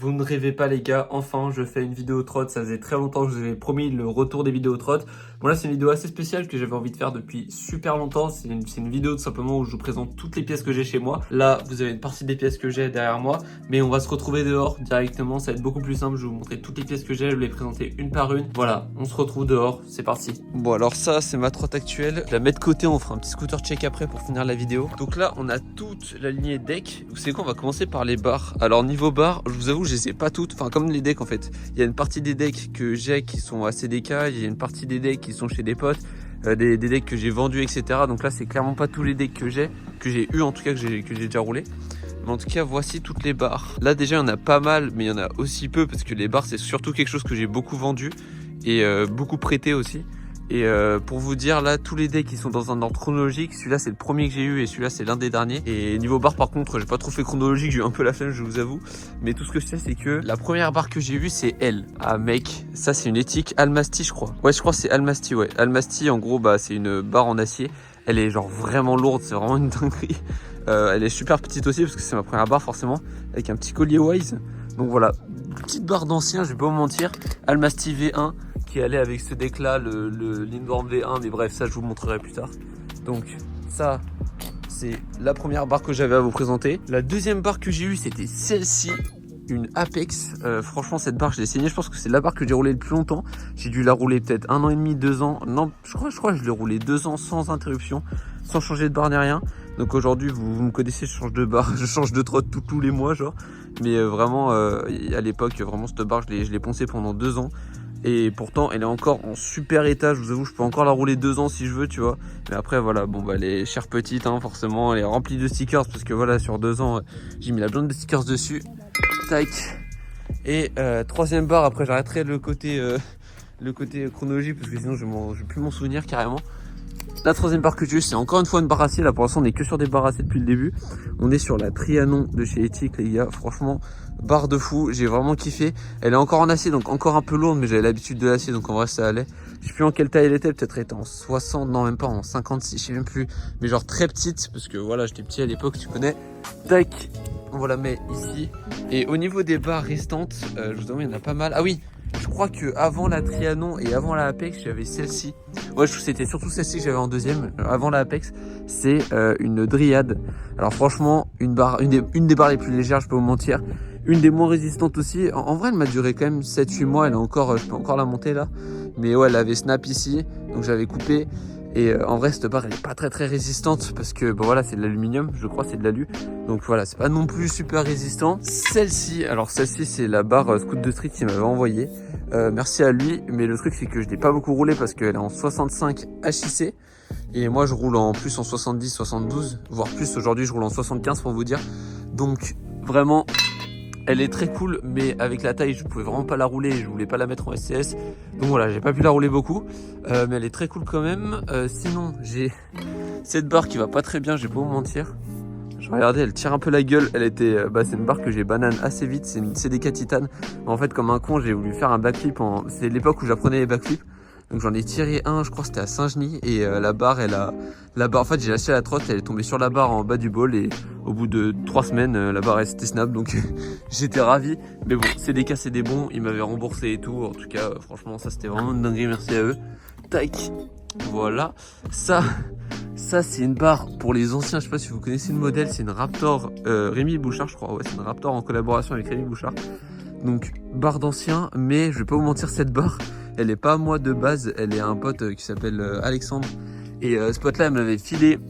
Vous ne rêvez pas les gars, enfin je fais une vidéo trotte, ça faisait très longtemps que je vous avais promis le retour des vidéos trotte. Bon là c'est une vidéo assez spéciale que j'avais envie de faire depuis super longtemps, c'est une vidéo tout simplement où je vous présente toutes les pièces que j'ai chez moi. Là vous avez une partie des pièces que j'ai derrière moi, mais on va se retrouver dehors directement, ça va être beaucoup plus simple, je vais vous montrer toutes les pièces que j'ai, je vais les présenter une par une. Voilà, on se retrouve dehors, c'est parti. Bon alors ça c'est ma trotte actuelle, je la mets de côté, on fera un petit scooter check après pour finir la vidéo. Donc là on a toute la lignée deck, vous savez quoi, on va commencer par les barres. Alors niveau barres, je vous avoue je les ai pas toutes, enfin comme les decks en fait, il y a une partie des decks que j'ai qui sont assez DK, il y a une partie des decks qui sont chez des potes, des decks que j'ai vendus etc. Donc là c'est clairement pas tous les decks que j'ai eu en tout cas, que j'ai déjà roulé. Mais en tout cas voici toutes les barres. Là déjà il y en a pas mal, mais il y en a aussi peu parce que les barres c'est surtout quelque chose que j'ai beaucoup vendu et beaucoup prêté aussi. Et pour vous dire là, tous les decks qui sont dans un ordre chronologique, celui-là c'est le premier que j'ai eu et celui-là c'est l'un des derniers. Et niveau barre par contre j'ai pas trop fait chronologique, j'ai eu un peu la flemme je vous avoue. Mais tout ce que je sais c'est que la première barre que j'ai eue c'est elle. Ah mec, ça c'est une éthique Almasty je crois. Ouais je crois que c'est Almasty, ouais. Almasty en gros bah c'est une barre en acier. Elle est genre vraiment lourde, c'est vraiment une dinguerie. Elle est super petite aussi parce que c'est ma première barre forcément. Avec un petit collier Wise. Donc voilà, petite barre d'ancien, je vais pas vous mentir. Almasty V1. Qui allait avec ce deck là, le Lindworm V1, mais bref ça je vous montrerai plus tard. Donc ça c'est la première barre que j'avais à vous présenter. La deuxième barre que j'ai eue c'était celle-ci, une Apex. Franchement cette barre je l'ai saignée, je pense que c'est la barre que j'ai roulée le plus longtemps. J'ai dû la rouler peut-être 1 an et demi, 2 ans, non je crois que je l'ai roulée 2 ans sans interruption, sans changer de barre ni rien. Donc aujourd'hui vous me connaissez, je change de barre, je change de trotte tous les mois genre. Mais vraiment à l'époque vraiment cette barre je l'ai poncée pendant 2 ans. Et pourtant elle est encore en super état, je vous avoue je peux encore la rouler 2 ans si je veux tu vois. Mais après voilà, bon bah elle est chère petite hein, forcément, elle est remplie de stickers parce que voilà sur 2 ans j'ai mis la blonde de stickers dessus. Tac. Et troisième barre, après j'arrêterai le côté chronologique parce que sinon je vais plus m'en souvenir carrément. La troisième barre que j'ai eue c'est encore une fois une barre acier, là pour l'instant on est que sur des barres acier depuis le début. On est sur la Trianon de chez Ethic les gars, franchement barre de fou, j'ai vraiment kiffé. Elle est encore en acier donc encore un peu lourde mais j'avais l'habitude de l'acier donc en vrai ça allait. Je sais plus en quelle taille elle était, peut-être elle était en 60, non même pas en 56, je sais même plus. Mais genre très petite parce que voilà j'étais petit à l'époque tu connais. Tac, on la met ici. Et au niveau des barres restantes, je vous avoue il y en a pas mal. Ah oui, je crois que avant la Trianon et avant la Apex j'avais celle-ci. Ouais je trouve que c'était surtout celle-ci que j'avais en deuxième. Avant la Apex c'est une Dryad. Alors franchement une des barres les plus légères, je peux vous mentir. Une des moins résistantes aussi. En vrai elle m'a duré quand même 7-8 mois. Elle est encore, je peux encore la monter là. Mais ouais elle avait snap ici, donc j'avais coupé. Et en vrai cette barre elle est pas très résistante parce que bon voilà c'est de l'aluminium, je crois c'est de l'alu. Donc voilà c'est pas non plus super résistant. Celle-ci, alors celle-ci c'est la barre Scout de Street qui m'avait envoyé. Merci à lui, mais le truc c'est que je l'ai pas beaucoup roulé parce qu'elle est en 65 HIC. Et moi je roule en plus en 70, 72, voire plus aujourd'hui je roule en 75 pour vous dire. Donc vraiment elle est très cool, mais avec la taille je pouvais vraiment pas la rouler, je voulais pas la mettre en SCS. Donc voilà, j'ai pas pu la rouler beaucoup, mais elle est très cool quand même. Sinon j'ai cette barre qui va pas très bien, je vais pas vous mentir. Je regardais, elle tire un peu la gueule, elle était, c'est une barre que j'ai banane assez vite, c'est une CDK Titane. En fait comme un con j'ai voulu faire un backflip, c'est l'époque où j'apprenais les backflips. Donc j'en ai tiré un, je crois que c'était à Saint-Genis et la barre en fait j'ai lâché la trotte, elle est tombée sur la barre en bas du bol et au bout de 3 semaines la barre elle s'était snap donc j'étais ravi. Mais bon c'est des cas c'est des bons, ils m'avaient remboursé et tout, en tout cas franchement ça c'était vraiment une dinguerie, merci à eux. Tac, voilà, ça c'est une barre pour les anciens, je sais pas si vous connaissez le modèle, c'est une Raptor Rémi Bouchard je crois, ouais c'est une Raptor en collaboration avec Rémi Bouchard. Donc barre d'ancien, mais je vais pas vous mentir cette barre elle est pas à moi de base, elle est à un pote qui s'appelle Alexandre. Et ce pote là elle me l'avait filé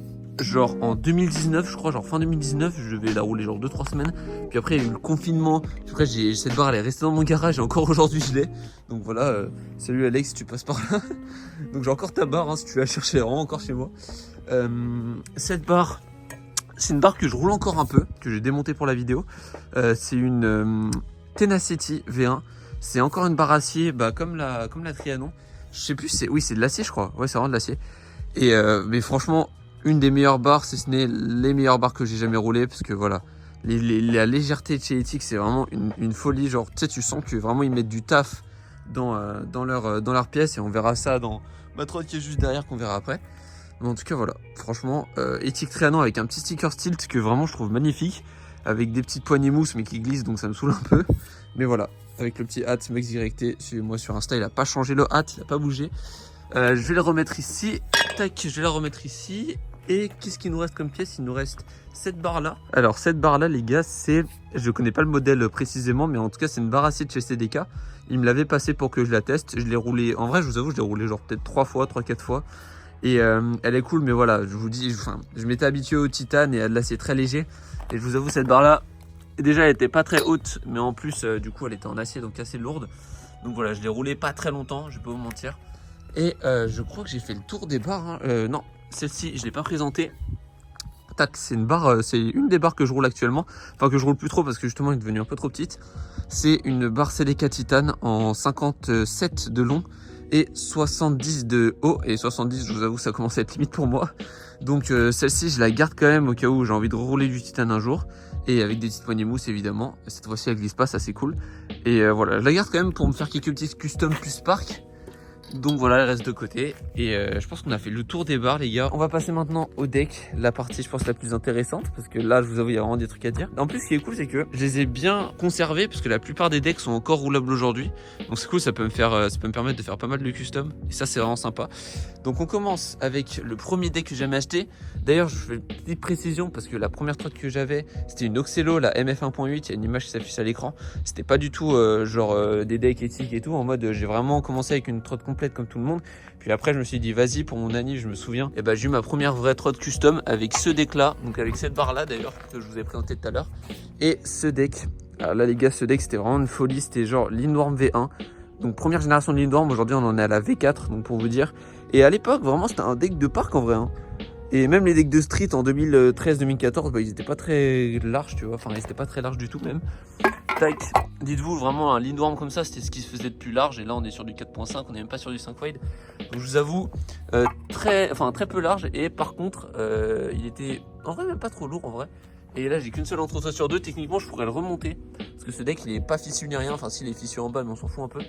genre en 2019 je crois, genre fin 2019, je vais la rouler genre 2-3 semaines. Puis après il y a eu le confinement, après cette barre elle est restée dans mon garage et encore aujourd'hui je l'ai. Donc voilà, salut Alex si tu passes par là. Donc j'ai encore ta barre hein, si tu la cherches, elle est vraiment encore chez moi. Cette barre, c'est une barre que je roule encore un peu, que j'ai démontée pour la vidéo. C'est une Tenacity V1. C'est encore une barre acier, comme la Trianon. Je sais plus, c'est de l'acier je crois. Ouais c'est vraiment de l'acier. Et mais franchement, une des meilleures barres, si ce n'est les meilleures barres que j'ai jamais roulées. Parce que voilà, la légèreté de chez Ethic c'est vraiment une folie. Genre tu sais, tu sens que vraiment ils mettent du taf dans leur pièce. Et on verra ça dans ma trotte qui est juste derrière qu'on verra après. Mais en tout cas voilà, franchement, Ethic Trianon avec un petit sticker Stilt que vraiment je trouve magnifique. avec des petites poignées mousse mais qui glissent, donc ça me saoule un peu. Mais voilà, avec le petit hâte MexDirecté, suivez-moi sur Insta, il a pas changé le hâte, il a pas bougé. Je vais le remettre ici, tac, je vais la remettre ici. Et qu'est-ce qu'il nous reste comme pièce? Il nous reste cette barre là. Alors cette barre là les gars, c'est, je connais pas le modèle précisément, mais en tout cas c'est une barre acier de chez CDK. Il me l'avait passé pour que je la teste. Je l'ai roulé, en vrai je vous avoue, je l'ai roulé genre peut-être 3-4 fois. Et elle est cool, mais voilà, je vous dis, enfin, je m'étais habitué au titane et à de l'acier très léger. Et je vous avoue, cette barre là, déjà elle était pas très haute, mais en plus du coup elle était en acier, donc assez lourde. Donc voilà, je l'ai roulé pas très longtemps, je vais pas vous mentir. Et je crois que j'ai fait le tour des barres, hein. Non, celle-ci, je ne l'ai pas présentée. Tac, c'est une barre, c'est une des barres que je roule actuellement. Enfin, que je roule plus trop parce que justement, elle est devenue un peu trop petite. C'est une barre CDK Titane en 57 de long et 70 de haut. Et 70, je vous avoue, ça commence à être limite pour moi. Donc celle-ci, je la garde quand même au cas où j'ai envie de rouler du titane un jour. Et avec des petites poignées mousse, évidemment. Cette fois-ci, elle glisse pas, ça c'est cool. Et voilà, je la garde quand même pour me faire quelques petits custom plus Spark. Donc voilà, elle reste de côté. Et je pense qu'on a fait le tour des barres, les gars. On va passer maintenant au deck, la partie je pense la plus intéressante, parce que là je vous avoue il y a vraiment des trucs à dire. En plus ce qui est cool c'est que je les ai bien conservés, parce que la plupart des decks sont encore roulables aujourd'hui. Donc c'est cool, ça peut me permettre de faire pas mal de custom. Et ça c'est vraiment sympa. Donc on commence avec le premier deck que j'ai jamais acheté. D'ailleurs je fais une petite précision, parce que la première trotte que j'avais c'était une Oxelo, la MF 1.8. Il y a une image qui s'affiche à l'écran. C'était pas du tout des decks éthiques et tout. En mode j'ai vraiment commencé avec une trotte complète comme tout le monde. Puis après je me suis dit vas-y, pour mon anniv, je me souviens, et j'ai eu ma première vraie trotte custom avec ce deck là, donc avec cette barre là d'ailleurs que je vous ai présenté tout à l'heure. Et ce deck, alors là les gars, ce deck c'était vraiment une folie. C'était genre Lindworm V1, donc première génération de Lindworm. Aujourd'hui on en est à la V4, donc pour vous dire. Et à l'époque vraiment c'était un deck de parc en vrai, hein. Et même les decks de street en 2013-2014, ils étaient pas très larges, tu vois. Enfin, ils étaient pas très larges du tout même. Tac, dites-vous vraiment un Lindworm comme ça, c'était ce qui se faisait de plus large. Et là, on est sur du 4.5, on n'est même pas sur du 5 wide. Donc je vous avoue, très peu large. Et par contre, il était en vrai même pas trop lourd en vrai. Et là, j'ai qu'une seule entretien sur deux. Techniquement, je pourrais le remonter. Parce que ce deck, il est pas fissu ni rien. Enfin, s'il est fissu en bas, mais on s'en fout un peu.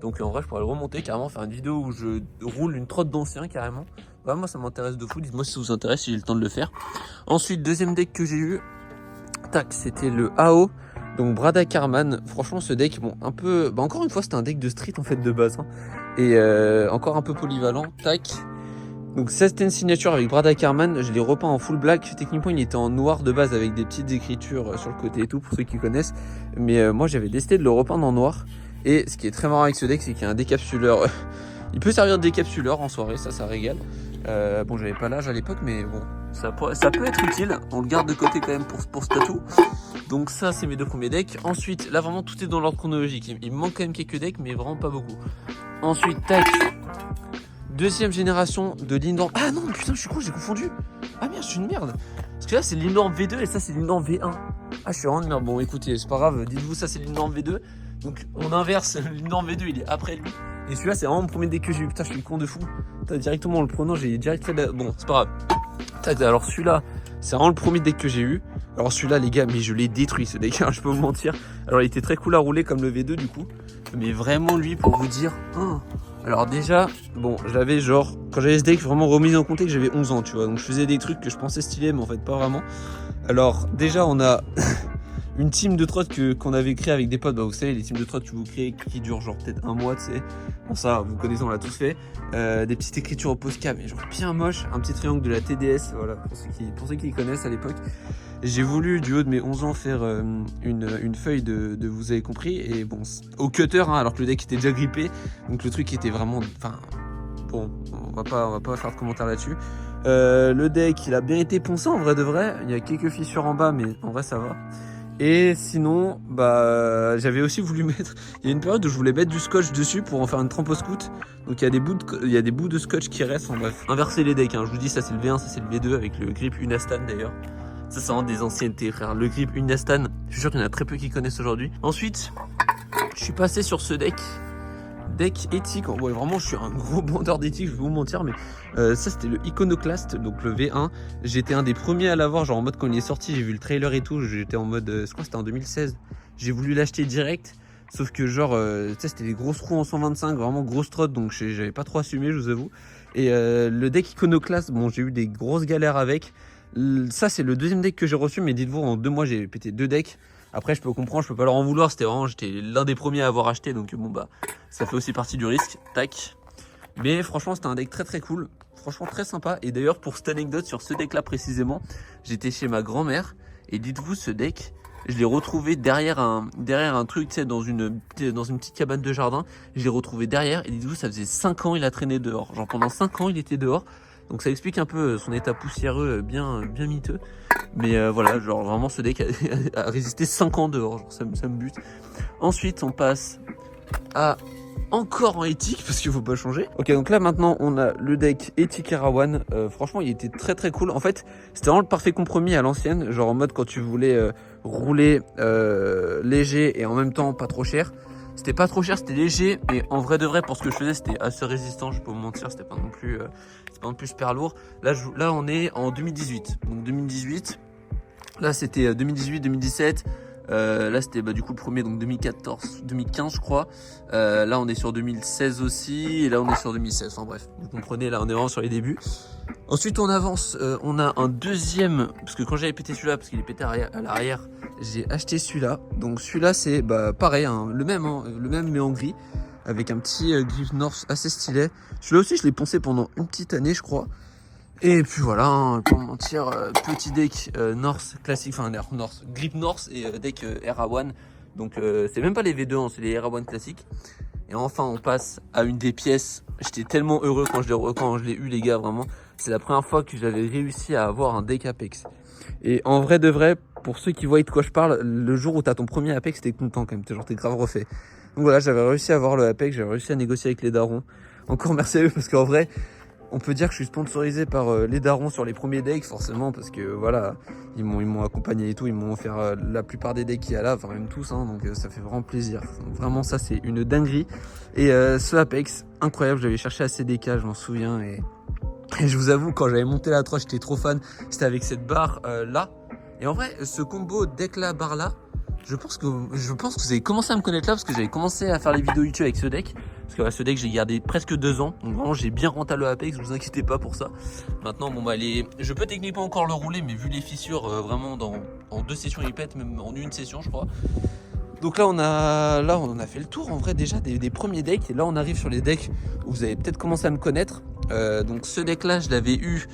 Donc en vrai, je pourrais le remonter carrément, faire une vidéo où je roule une trotte d'ancien carrément. Ouais, moi ça m'intéresse de fou, dites-moi si ça vous intéresse, si j'ai le temps de le faire. Ensuite, deuxième deck que j'ai eu, tac, c'était le AO, donc Brada Carman. Franchement ce deck, bon un peu, encore une fois c'était un deck de street en fait de base, hein. Et encore un peu polyvalent, tac. Donc ça c'était une signature avec Brada Carman, je l'ai repeint en full black. Techniquement il était en noir de base avec des petites écritures sur le côté et tout pour ceux qui connaissent. Mais moi j'avais décidé de le repeindre en noir. Et ce qui est très marrant avec ce deck, c'est qu'il y a un décapsuleur. Il peut servir de décapsuleur en soirée, ça régale. Bon, j'avais pas l'âge à l'époque, mais bon, ça peut être utile. On le garde de côté quand même pour ce tatou. Donc ça, c'est mes deux premiers decks. Ensuite, là vraiment tout est dans l'ordre chronologique. Il me manque quand même quelques decks, mais vraiment pas beaucoup. Ensuite, tac, deuxième génération de Lindworm. Ah non, putain, je suis con, j'ai confondu. Ah merde, je suis une merde. Parce que là, c'est Lindworm V2 et ça, c'est Lindworm V1. Ah, je suis vraiment une merde. Bon, écoutez, c'est pas grave. Dites-vous, ça, c'est Lindworm V2. Donc on inverse, le Lindworm V2 il est après lui. Et celui-là c'est vraiment le premier deck que j'ai eu. Putain, je suis con de fou. Putain, directement en le prenant, j'ai direct fait la... Bon, c'est pas grave. Putain, alors celui-là, c'est vraiment le premier deck que j'ai eu. Alors celui-là les gars, mais je l'ai détruit ce deck, hein, je peux vous mentir. Alors il était très cool à rouler comme le V2 du coup. Mais vraiment lui, pour vous dire... Oh. Alors déjà, bon, j'avais genre... Quand j'avais ce deck, vraiment remis en compte que j'avais 11 ans, tu vois. Donc je faisais des trucs que je pensais stylés, mais en fait pas vraiment. Alors déjà, on a... une team de trottes qu'on avait créé avec des potes. Vous savez, les teams de trottes que vous créez qui durent genre peut-être un mois, tu sais. Bon, ça, vous connaissez, on l'a tous fait. Des petites écritures au Posca, mais genre bien moche. Un petit triangle de la TDS, voilà, pour ceux qui connaissent à l'époque. J'ai voulu, du haut de mes 11 ans, faire une feuille de vous avez compris. Et bon, au cutter, hein, alors que le deck était déjà grippé. Donc le truc était vraiment... Enfin, bon, on va pas faire de commentaires là-dessus. Le deck, il a bien été poncé en vrai de vrai. Il y a quelques fissures en bas, mais en vrai, ça va. Et sinon, j'avais aussi voulu mettre... Il y a une période où je voulais mettre du scotch dessus pour en faire une trempe au scout. Donc il y a des bouts de scotch qui restent, en bref. Inverser les decks, hein. Je vous dis, ça c'est le V1, ça c'est le V2 avec le grip Unastan d'ailleurs. Ça c'est vraiment des anciennetés, frère. Le grip Unastan, je suis sûr qu'il y en a très peu qui connaissent aujourd'hui. Ensuite, je suis passé sur ce deck éthique. Ouais, vraiment je suis un gros bandeur d'éthique, je vais vous mentir, mais ça c'était le Iconoclast, donc le V1. J'étais un des premiers à l'avoir, genre en mode quand il est sorti, j'ai vu le trailer et tout, j'étais en mode, je crois que c'était en 2016, j'ai voulu l'acheter direct, sauf que genre, tu sais, c'était des grosses roues en 125, vraiment grosse trotte, donc j'avais pas trop assumé, je vous avoue. Et le deck Iconoclast, bon, j'ai eu des grosses galères avec. ça c'est le deuxième deck que j'ai reçu, mais dites-vous en 2 mois j'ai pété 2 decks. Après je peux comprendre, je peux pas leur en vouloir, j'étais l'un des premiers à avoir acheté, donc bon bah ça fait aussi partie du risque. Tac. Mais franchement c'était un deck très très cool, franchement très sympa. Et d'ailleurs pour cette anecdote sur ce deck là précisément, j'étais chez ma grand-mère et dites-vous ce deck, je l'ai retrouvé derrière un truc, tu sais, dans une petite cabane de jardin. Je l'ai retrouvé derrière et dites-vous, ça faisait 5 ans il a traîné dehors. Genre pendant 5 ans il était dehors. Donc ça explique un peu son état poussiéreux bien miteux. Mais voilà, genre vraiment ce deck a résisté 5 ans dehors. Genre, ça me bute. Ensuite on passe à encore en éthique parce qu'il faut pas changer. Ok, donc là maintenant on a le deck éthique Erawan. Franchement il était très très cool. En fait c'était vraiment le parfait compromis à l'ancienne. Genre en mode quand tu voulais rouler léger et en même temps pas trop cher. C'était pas trop cher, c'était léger, et en vrai de vrai pour ce que je faisais c'était assez résistant, je peux vous mentir, c'était pas non plus super lourd. Là on est en 2018, donc 2018, là c'était 2018-2017. Là c'était du coup le premier, donc 2015 je crois. Là on est sur 2016 aussi, et là on est sur 2016. Enfin bref, vous comprenez, là on est vraiment sur les débuts. Ensuite on avance, on a un deuxième, parce que quand j'avais pété celui-là, parce qu'il est pété à l'arrière, j'ai acheté celui-là. Donc celui-là c'est pareil, hein, le même mais en gris, avec un petit grip North assez stylé. Celui-là aussi je l'ai poncé pendant une petite année je crois. Et puis voilà, hein, pour mentir, petit deck North classique, enfin North, grip North et deck Erawan. Donc c'est même pas les V2, hein, c'est les Erawan classiques. Et enfin on passe à une des pièces, j'étais tellement heureux quand je l'ai eu les gars, vraiment. C'est la première fois que j'avais réussi à avoir un deck Apex. Et en vrai de vrai, pour ceux qui voient de quoi je parle, le jour où t'as ton premier Apex, t'es content quand même, t'es grave refait. Donc voilà, j'avais réussi à avoir le Apex, j'avais réussi à négocier avec les darons. Encore merci à eux parce qu'en vrai, on peut dire que je suis sponsorisé par les darons sur les premiers decks, forcément, parce que voilà, ils m'ont accompagné et tout, ils m'ont offert la plupart des decks qu'il y a là, enfin même tous, hein, donc ça fait vraiment plaisir. Donc, vraiment, ça c'est une dinguerie. Et ce Apex, incroyable, j'avais cherché à CDK, je m'en souviens, et je vous avoue, quand j'avais monté la 3, j'étais trop fan, c'était avec cette barre là. Et en vrai, ce combo deck là, barre là, je pense que vous avez commencé à me connaître là, parce que j'avais commencé à faire les vidéos YouTube avec ce deck. Parce que ce deck j'ai gardé presque 2 ans, donc vraiment j'ai bien rentable le Apex, vous inquiétez pas pour ça. Maintenant bon je peux techniquement encore le rouler, mais vu les fissures vraiment en 2 sessions il pète, même en une session je crois. Donc là on a fait le tour en vrai déjà des premiers decks, et là on arrive sur les decks où vous avez peut-être commencé à me connaître. Donc ce deck là je l'avais eu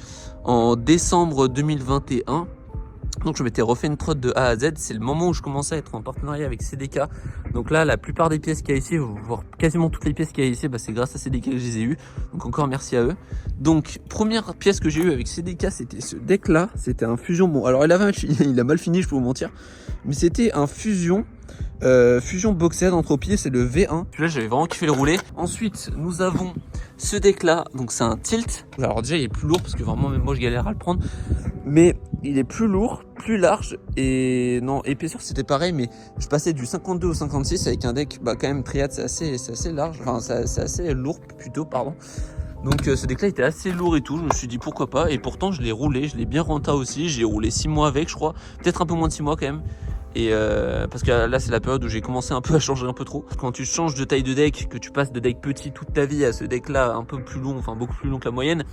en décembre 2021. Donc je m'étais refait une trotte de A à Z, c'est le moment où je commençais à être en partenariat avec CDK. Donc là la plupart des pièces qu'il y a ici, voire quasiment toutes les pièces qu'il y a ici, c'est grâce à CDK que je les ai eues. Donc encore merci à eux. Donc première pièce que j'ai eue avec CDK, c'était ce deck là, c'était un fusion. Bon alors il a mal fini, je peux vous mentir, mais c'était un fusion Boxed Entropie, c'est le V1. Celui-là j'avais vraiment kiffé le rouler. Ensuite nous avons ce deck là, donc c'est un tilt. Alors déjà il est plus lourd parce que vraiment même moi je galère à le prendre, mais il est plus lourd, plus large, et non, épaisseur c'était pareil, mais je passais du 52 au 56 avec un deck quand même triade, c'est assez large, enfin c'est assez lourd plutôt, pardon. Donc ce deck là était assez lourd et tout, je me suis dit pourquoi pas, et pourtant je l'ai roulé, je l'ai bien renta aussi, j'ai roulé 6 mois avec je crois, peut-être un peu moins de 6 mois quand même. Et parce que là c'est la période où j'ai commencé un peu à changer un peu trop. Quand tu changes de taille de deck, que tu passes de deck petit toute ta vie à ce deck là un peu plus long, enfin beaucoup plus long que la moyenne,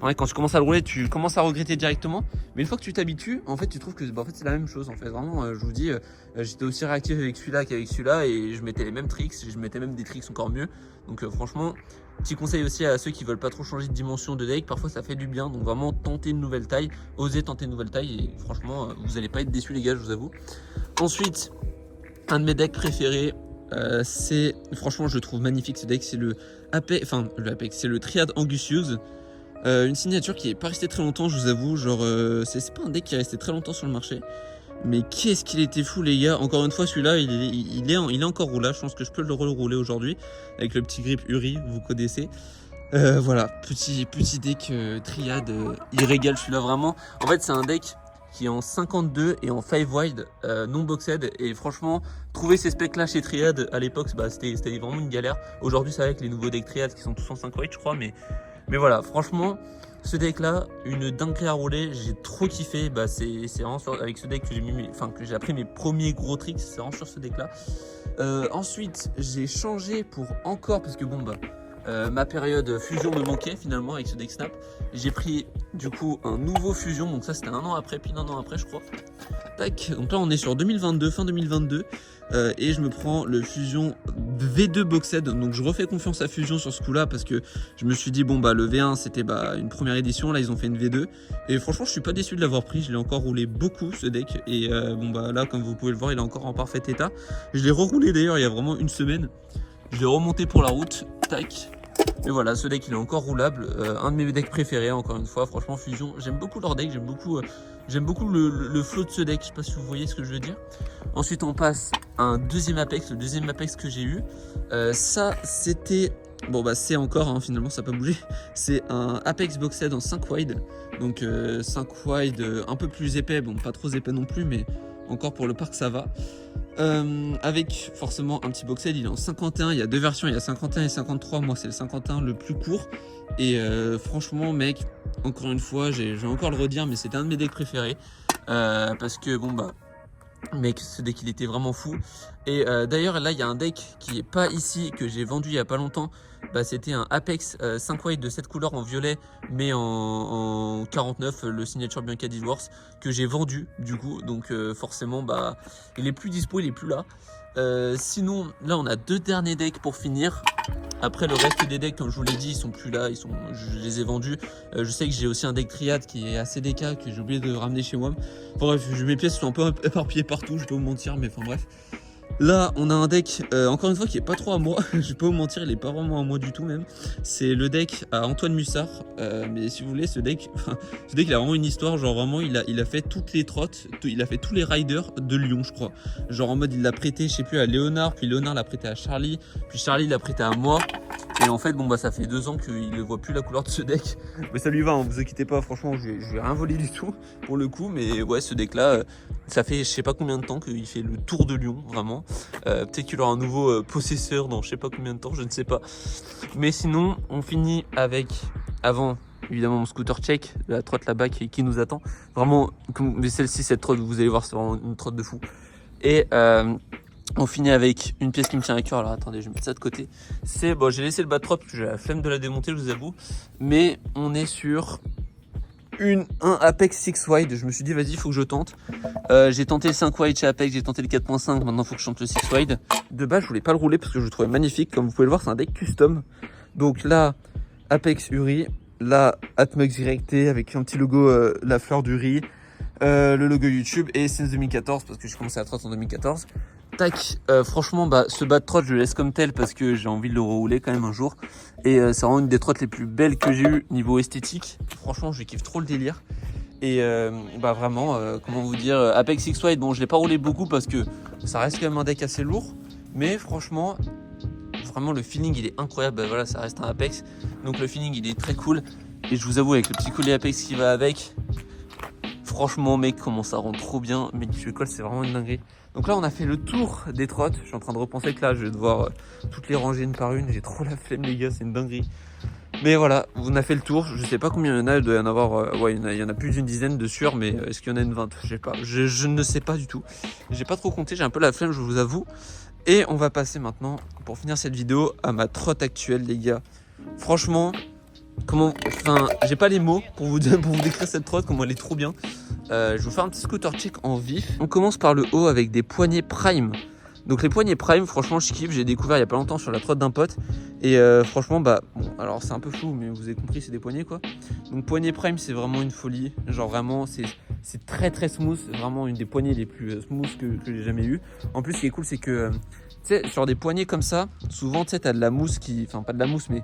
ouais, quand tu commences à le rouler tu commences à regretter directement. Mais une fois que tu t'habitues, en fait tu trouves que en fait c'est la même chose en fait. Vraiment je vous dis, j'étais aussi réactif avec celui-là qu'avec celui-là, et je mettais les mêmes tricks, je mettais même des tricks encore mieux. Donc franchement, petit conseil aussi à ceux qui veulent pas trop changer de dimension de deck, parfois ça fait du bien. Donc vraiment tenter une nouvelle taille, osez tenter une nouvelle taille, et franchement vous allez pas être déçus les gars, je vous avoue. Ensuite, un de mes decks préférés, c'est, franchement je le trouve magnifique ce deck, c'est le Apex, c'est le Triad Angustius. Une signature qui est pas restée très longtemps, je vous avoue, genre c'est pas un deck qui est resté très longtemps sur le marché. Mais qu'est-ce qu'il était fou les gars. Encore une fois celui-là il est encore roulable, je pense que je peux le rerouler aujourd'hui avec le petit grip Uri, vous connaissez. Voilà, petit deck Triad, il régale celui-là vraiment. En fait c'est un deck qui est en 52 et en 5 wide, non boxed, et franchement trouver ces specs là chez Triad à l'époque c'était vraiment une galère. Aujourd'hui ça va avec les nouveaux decks Triad qui sont tous en 5 wide je crois, mais voilà, franchement ce deck là, une dinguerie à rouler, j'ai trop kiffé. C'est vraiment avec ce deck que j'ai appris mes premiers gros tricks, c'est vraiment sur ce deck là. Ensuite j'ai changé pour encore, parce que ma période fusion me manquait finalement avec ce deck snap. J'ai pris du coup un nouveau fusion, donc ça c'était un an après, puis un an après je crois. Tac, donc là on est sur 2022, fin 2022. Et je me prends le Fusion V2 Boxed, donc je refais confiance à Fusion sur ce coup là parce que je me suis dit bon bah le V1 c'était une première édition, là ils ont fait une V2 et franchement je suis pas déçu de l'avoir pris, je l'ai encore roulé beaucoup ce deck et bon bah là comme vous pouvez le voir il est encore en parfait état. Je l'ai reroulé d'ailleurs il y a vraiment une semaine, je l'ai remonté pour la route, tac. Et voilà, ce deck il est encore roulable, un de mes decks préférés encore une fois, franchement Fusion, j'aime beaucoup leur deck, j'aime beaucoup le flow de ce deck, je sais pas si vous voyez ce que je veux dire. Ensuite on passe à un deuxième Apex, le deuxième Apex que j'ai eu, ça c'était, bon bah c'est encore, hein, finalement ça n'a pas bougé, c'est un Apex Boxed en 5 wide, donc 5 wide un peu plus épais, bon pas trop épais non plus mais encore pour le parc ça va. Avec forcément un petit boxed, il est en 51, il y a deux versions, il y a 51 et 53, moi c'est le 51 le plus court et franchement mec, encore une fois, je vais encore le redire mais c'était un de mes decks préférés parce que bon bah mec ce deck il était vraiment fou et d'ailleurs là il y a un deck qui est pas ici que j'ai vendu il y a pas longtemps, bah, c'était un Apex 5 white de cette couleur en violet mais en 49, le signature Bianca Dilworth que j'ai vendu du coup, donc forcément bah il est plus dispo, il est plus là. Sinon là on a deux derniers decks pour finir. Après le reste des decks, comme je vous l'ai dit, ils sont plus là, je les ai vendus. Je sais que j'ai aussi un deck triade qui est assez DK que j'ai oublié de ramener chez moi. Bref, mes pièces sont un peu éparpillées partout, je vais pas vous mentir, mais enfin bref. Là, on a un deck, encore une fois, qui est pas trop à moi. Je vais pas vous mentir, il est pas vraiment à moi du tout même. C'est le deck à Antoine Mussard. Mais si vous voulez, ce deck, il a vraiment une histoire. Genre vraiment, il a fait toutes les trottes, il a fait tous les riders de Lyon, je crois. Genre en mode, il l'a prêté, je sais plus, à Léonard, puis Léonard l'a prêté à Charlie, puis Charlie l'a prêté à moi. Et en fait, bon bah ça fait 2 ans qu'il ne voit plus la couleur de ce deck. Mais ça lui va, hein, vous inquiétez pas, franchement, je vais rien voler du tout pour le coup. Mais ouais, ce deck là, ça fait je sais pas combien de temps qu'il fait le tour de Lyon, vraiment. Peut-être qu'il aura un nouveau possesseur dans je sais pas combien de temps, je ne sais pas. Mais sinon, on finit avec, avant évidemment mon scooter check, la trotte là-bas qui nous attend. Vraiment, mais celle-ci, cette trotte, vous allez voir, c'est vraiment une trotte de fou. Et on finit avec une pièce qui me tient à cœur. Alors attendez, je vais mettre ça de côté. C'est bon, j'ai laissé le backdrop parce que j'ai la flemme de la démonter, je vous avoue. Mais on est sur un Apex 6 wide. Je me suis dit vas-y, il faut que je tente. J'ai tenté le 5 wide chez Apex, j'ai tenté le 4.5. Maintenant, il faut que je tente le 6 wide. De base, je voulais pas le rouler parce que je le trouvais magnifique. Comme vous pouvez le voir, c'est un deck custom. Donc là, Apex Uri, là Atmux directé avec un petit logo, la fleur du riz, le logo YouTube et since 2014 parce que j'ai commencé à trotte en 2014. Tac, franchement, bah, ce bas de trotte, je le laisse comme tel parce que j'ai envie de le rerouler quand même un jour. Et c'est vraiment une des trottes les plus belles que j'ai eues niveau esthétique. Franchement, je kiffe trop le délire. Et bah vraiment, comment vous dire, Apex 6 Wide, bon, je l'ai pas roulé beaucoup parce que ça reste quand même un deck assez lourd. Mais franchement, vraiment le feeling il est incroyable. Bah, voilà, ça reste un Apex. Donc le feeling il est très cool. Et je vous avoue, avec le petit collier Apex qui va avec, franchement, mec, comment ça rend trop bien. Mais je colle, c'est vraiment une dinguerie. Donc là, on a fait le tour des trottes. Je suis en train de repenser que là, je vais devoir toutes les ranger une par une. J'ai trop la flemme, les gars, c'est une dinguerie. Mais voilà, on a fait le tour. Je sais pas combien il y en a. Il doit y en avoir. Ouais, il y en a plus d'une dizaine de sûr. Mais est-ce qu'il y en a une 20? Je sais pas. Je ne sais pas du tout. J'ai pas trop compté. J'ai un peu la flemme, je vous avoue. Et on va passer maintenant, pour finir cette vidéo, à ma trotte actuelle, les gars. Franchement, j'ai pas les mots pour vous décrire cette trotte, comment elle est trop bien. Je vais vous faire un petit scooter check en vif. On commence par le haut avec des poignées Prime. Donc les poignées Prime, franchement je kiffe, j'ai découvert il y a pas longtemps sur la trotte d'un pote. Et franchement bah, bon, alors c'est un peu flou mais vous avez compris, c'est des poignées quoi. Donc poignées Prime c'est vraiment une folie, genre vraiment c'est très très smooth, c'est vraiment une des poignées les plus smooth que j'ai jamais eu. En plus ce qui est cool c'est que tu sais, sur des poignées comme ça, souvent tu sais, t'as de la mousse enfin pas de la mousse, mais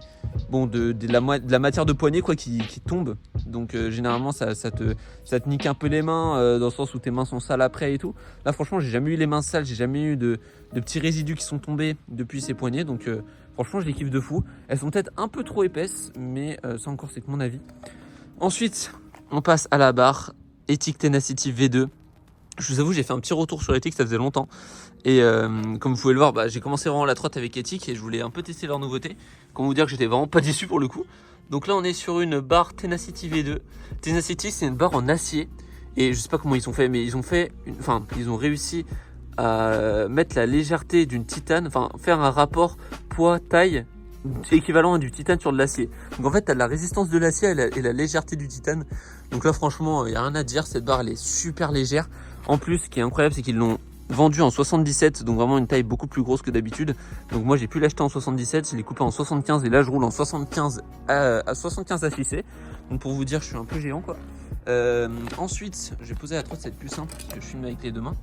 bon, de la matière de poignée quoi qui tombe. Donc généralement ça te nique un peu les mains, dans le sens où tes mains sont sales après et tout. Là franchement j'ai jamais eu les mains sales, j'ai jamais eu de petits résidus qui sont tombés depuis ces poignées. Donc franchement je les kiffe de fou. Elles sont peut-être un peu trop épaisses, mais ça encore c'est que mon avis. Ensuite on passe à la barre Ethic Tenacity V2. Je vous avoue, j'ai fait un petit retour sur Ethic, ça faisait longtemps. Et comme vous pouvez le voir, bah, j'ai commencé vraiment la trotte avec Ethic et je voulais un peu tester leurs nouveautés. Comment vous dire que j'étais vraiment pas déçu pour le coup. Donc là, on est sur une barre Tenacity V2. Tenacity, c'est une barre en acier. Et je sais pas comment ils ont fait, mais ils ont réussi à mettre la légèreté d'une titane, enfin faire un rapport poids-taille équivalent à du titane sur de l'acier. Donc en fait, tu as la résistance de l'acier et la légèreté du titane. Donc là, franchement, il n'y a rien à dire. Cette barre, elle est super légère. En plus, ce qui est incroyable, c'est qu'ils l'ont vendu en 77, donc vraiment une taille beaucoup plus grosse que d'habitude. Donc moi, j'ai pu l'acheter en 77, je l'ai coupé en 75 et là, je roule en 75 à 75 à fisser. Donc pour vous dire, je suis un peu géant, quoi. Ensuite, je vais poser la trotte, c'est plus simple parce que je filme avec les deux mains.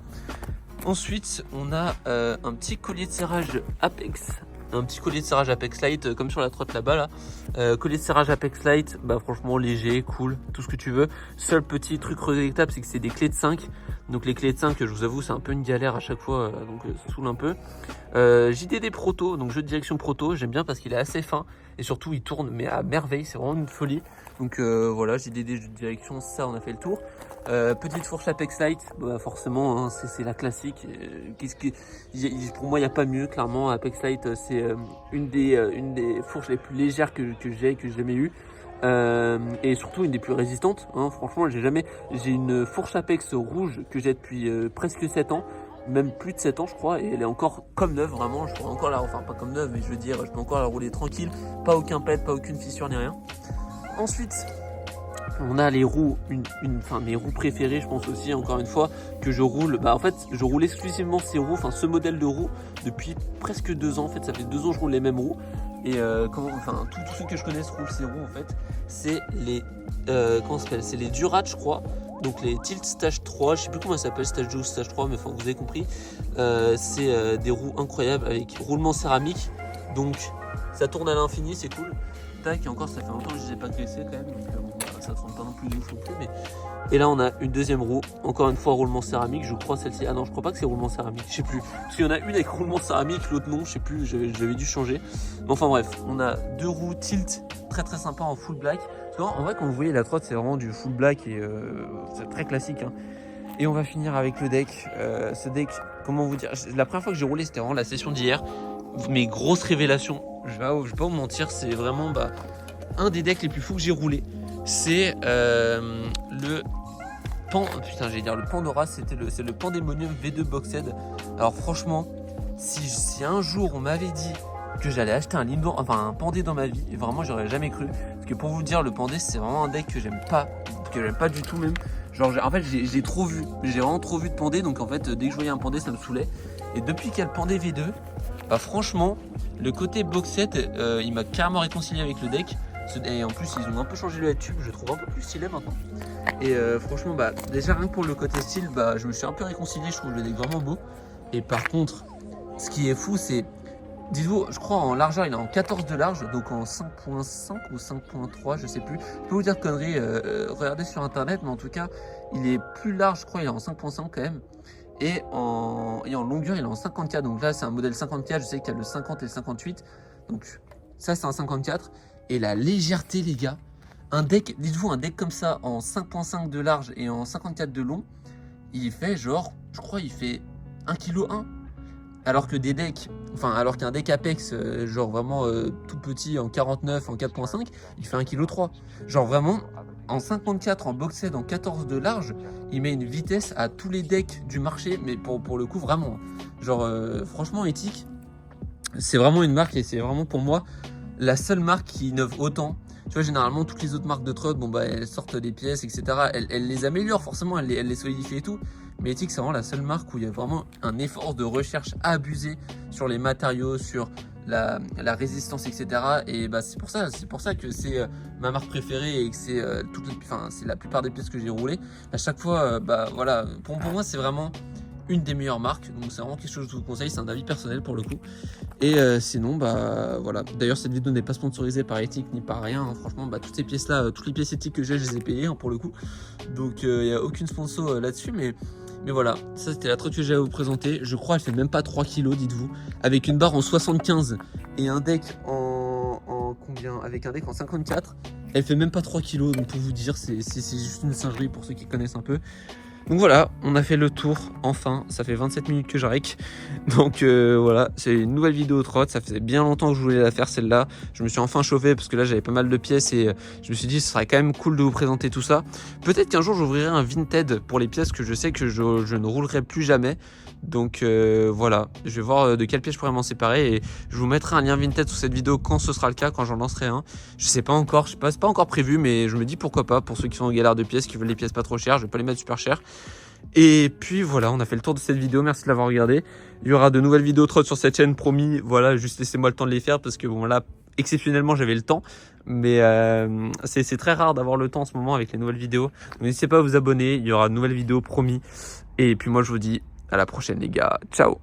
Ensuite, on a un petit collier de serrage Apex. Un petit collier de serrage Apex Light comme sur la trotte là-bas là. Collier de serrage Apex Light, bah franchement léger, cool, tout ce que tu veux. Seul petit truc regrettable, c'est que c'est des clés de 5. Donc les clés de 5, je vous avoue, c'est un peu une galère à chaque fois, donc ça saoule un peu. JDD Proto, donc jeu de direction Proto, j'aime bien parce qu'il est assez fin et surtout il tourne mais à merveille, c'est vraiment une folie. Donc voilà, JDD jeu de direction, ça on a fait le tour. Petite fourche Apex Light, bah forcément hein, c'est la classique. Pour moi il n'y a pas mieux, clairement. Apex Light c'est une des fourches les plus légères que j'ai jamais eu. Et surtout une des plus résistantes hein. Franchement j'ai une fourche Apex rouge que j'ai depuis presque 7 ans, même plus de 7 ans je crois, et elle est encore comme neuve, vraiment je pourrais encore enfin pas comme neuve, mais je veux dire je peux encore la rouler tranquille, pas aucun pet, pas aucune fissure ni rien. Ensuite on a les roues, enfin mes roues préférées, je pense aussi, encore une fois, que je roule. Bah en fait, je roule exclusivement ces roues, enfin ce modèle de roues depuis presque 2 ans. En fait, ça fait 2 ans que je roule les mêmes roues. Et tous ceux que je connais roulent ces roues en fait. C'est les comment ça s'appelle, c'est les Durat, je crois. Donc les Tilt Stage 3, je sais plus comment ça s'appelle, Stage 2 ou Stage 3, mais enfin vous avez compris. C'est des roues incroyables avec roulement céramique. Donc ça tourne à l'infini, c'est cool. Tac, et encore ça fait longtemps que je les ai pas graissé quand même, donc bon, ça tourne pas non plus de ouf non plus, mais... Et là on a une deuxième roue, encore une fois roulement céramique, je crois celle-ci, ah non je crois pas que c'est roulement céramique, je sais plus, parce qu'il y en a une avec roulement céramique, l'autre non, je sais plus, j'avais dû changer. Mais enfin bref, on a 2 roues tilt très très sympa en full black, parce qu'en vrai quand vous voyez la trotte c'est vraiment du full black et c'est très classique hein. Et on va finir avec le deck, ce deck, comment vous dire, la première fois que j'ai roulé c'était vraiment la session d'hier, mes grosses révélations, je vais pas vous mentir, c'est vraiment un des decks les plus fous que j'ai roulé. C'est le le Pandora, c'est le Pandemonium V2 Boxed. Alors franchement, si un jour on m'avait dit que j'allais acheter un Pandé dans ma vie, et vraiment j'aurais jamais cru. Parce que pour vous dire, le Pandé c'est vraiment un deck que j'aime pas du tout même. Genre en fait j'ai vraiment trop vu de Pandé, donc en fait dès que je voyais un Pandé ça me saoulait. Et depuis qu'il y a le Pandé V2, bah franchement le côté Boxed il m'a carrément réconcilié avec le deck. Et en plus ils ont un peu changé le head tube, je le trouve un peu plus stylé maintenant. Et franchement bah déjà rien que pour le côté style, bah je me suis un peu réconcilié, je trouve le deck vraiment beau. Et par contre ce qui est fou c'est, dites-vous, je crois en largeur il est en 14 de large, donc en 5.5 ou 5.3 je sais plus. Je peux vous dire de conneries, regardez sur internet, mais en tout cas il est plus large, je crois il est en 5.5 quand même. Et en longueur il est en 54, donc là c'est un modèle 54, je sais qu'il y a le 50 et le 58. Donc ça c'est un 54. Et la légèreté les gars, un deck, dites-vous un deck comme ça en 5.5 de large et en 54 de long, il fait genre, je crois il fait 1,1 kg. Alors que des decks, alors qu'un deck Apex, genre vraiment tout petit en 49, en 4.5, il fait 1,3 kg. Genre vraiment, en 54, en boxed, en 14 de large, il met une vitesse à tous les decks du marché, mais pour le coup vraiment. Genre franchement éthique, c'est vraiment une marque et c'est vraiment pour moi la seule marque qui innove autant. Tu vois, généralement toutes les autres marques de trotte, bon bah elles sortent des pièces, etc. Elles les améliorent forcément, elles les solidifient et tout. Mais Ethic c'est vraiment la seule marque où il y a vraiment un effort de recherche abusé sur les matériaux, sur la résistance, etc. Et bah c'est pour ça que c'est ma marque préférée et que c'est c'est la plupart des pièces que j'ai roulées. À chaque fois, bah voilà, pour moi c'est vraiment une des meilleures marques, donc c'est vraiment quelque chose que je vous conseille, c'est un avis personnel pour le coup. Et sinon bah voilà, d'ailleurs cette vidéo n'est pas sponsorisée par Ethic ni par rien hein. Franchement bah toutes ces pièces là, toutes les pièces Ethic que j'ai, je les ai payées hein, pour le coup, donc il n'y a aucune sponsor là-dessus, mais voilà, ça c'était la trotte que j'avais à vous présenter. Je crois elle fait même pas 3 kg, dites-vous, avec une barre en 75 et un deck en combien, avec un deck en 54, elle fait même pas 3 kg, donc pour vous dire c'est juste une singerie pour ceux qui connaissent un peu. Donc voilà, on a fait le tour, enfin, ça fait 27 minutes que j'arrête. Donc voilà, c'est une nouvelle vidéo trotte, ça faisait bien longtemps que je voulais la faire celle-là. Je me suis enfin chauffé parce que là j'avais pas mal de pièces et je me suis dit ce serait quand même cool de vous présenter tout ça. Peut-être qu'un jour j'ouvrirai un Vinted pour les pièces que je sais que je ne roulerai plus jamais. Donc voilà, je vais voir de quelle pièce je pourrais m'en séparer et je vous mettrai un lien Vinted sous cette vidéo quand ce sera le cas, quand j'en lancerai un. Je sais pas encore, c'est pas encore prévu, mais je me dis pourquoi pas pour ceux qui sont en galère de pièces, qui veulent les pièces pas trop chères, je vais pas les mettre super chères. Et puis voilà, on a fait le tour de cette vidéo, merci de l'avoir regardé. Il y aura de nouvelles vidéos trottes sur cette chaîne, promis. Voilà, juste laissez-moi le temps de les faire parce que bon là, exceptionnellement j'avais le temps. Mais c'est très rare d'avoir le temps en ce moment avec les nouvelles vidéos. N'hésitez pas à vous abonner, il y aura de nouvelles vidéos, promis. Et puis moi je vous dis à la prochaine les gars, ciao.